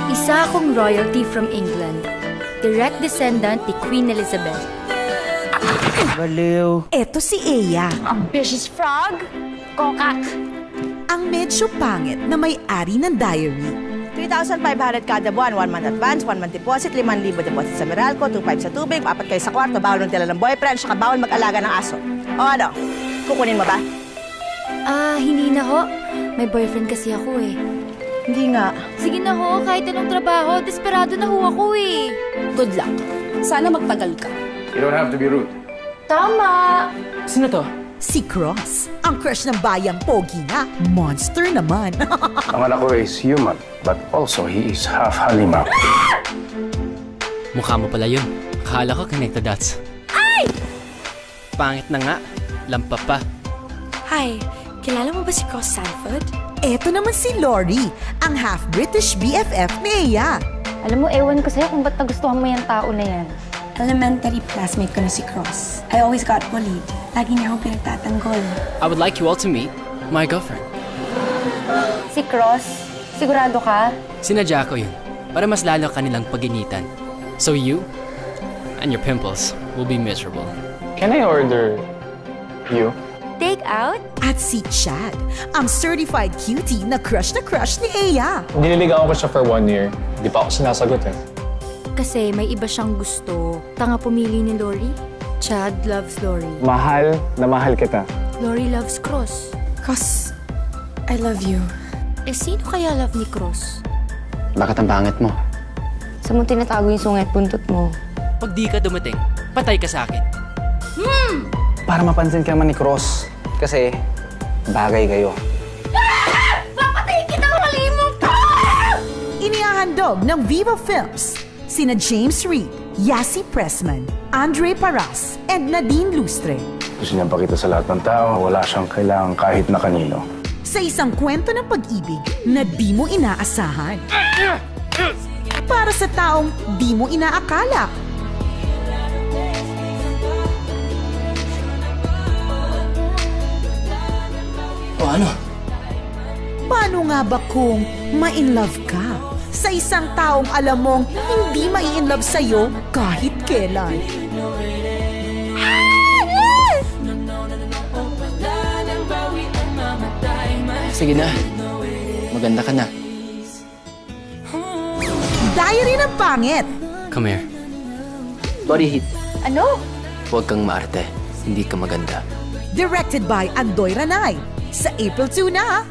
Isa akong royalty from England. Direct descendant ni Queen Elizabeth. Baliw. Eto si Eya, Ambitious frog? Kokak. ang medyo pangit na may-ari ng diary. 3,500 kada buwan, 1 month advance, 1 month deposit, 5,000 deposit sa Meralco, 2,500 sa tubig, 4 kayo sa kwarto, bawal ng tila ng boyfriend, saka bawal mag-alaga ng aso. O ano, kukunin mo ba? Hindi na ho. May boyfriend kasi ako eh. Hindi nga. Sige na ho, kahit anong trabaho, desperado na ho ako eh. Good luck. Sana magtagal ka. You don't have to be rude. Tama! Sino to? Si Cross, ang crush ng bayang pogi na, monster naman. Ang anak ko is human, but also he is half halimaw. Mukha mo pala yun. Akala ko connected dots. Ay! Pangit na nga. Lampa pa. Hi, kilala mo ba si Cross Sanford? Eto naman si Lori, ang half-British BFF ni Eya. Alam mo, ewan ko sa'yo kung ba't nagustuhan mo yung tao na yan. Elementary classmate ko na si Cross. I always got bullied. Lagi niya ako pinagtatanggol. I would like you all to meet my girlfriend. Si Cross, sigurado ka? Sinadya ko yun para mas lalo kanilang paginitan. So you and your pimples will be miserable. Can I order you? Take out? At si Chad, ang certified cutie na crush ni Eya. Nililigawan ko siya for 1 year. Di pa ako sinasagot eh. Kasi may iba siyang gusto. Tanga pumili ni Lori. Chad loves Lori. Mahal na mahal kita. Lori loves Cross. Cross, I love you. Eh, sino kaya love ni Cross? Bakit ang pangit mo? Sa mo tinatago yung sungay at buntot mo. Pag di ka dumating, patay ka sa akin. Para mapansin ka man ni Cross. Kasi, bagay kayo. Inihahandog ng Viva Films, sina James Reid, Yasi Pressman, Andre Paras, and Nadine Lustre. Gusto niyang pakita sa lahat ng tao, wala siyang kailangan kahit na kanino. Sa isang kwento ng pag-ibig na di mo inaasahan. Para sa taong di mo inaakala. O ano? Paano nga ba kung ma-inlove ka sa isang taong alam mong hindi mai-inlove sa'yo kahit kailan? Sige na. Maganda ka na. Diary ng Pangit. Come here. Body heat. Ano? Huwag kang maarte. Hindi ka maganda. Directed by Andoy Ranay. Sa April 2 na.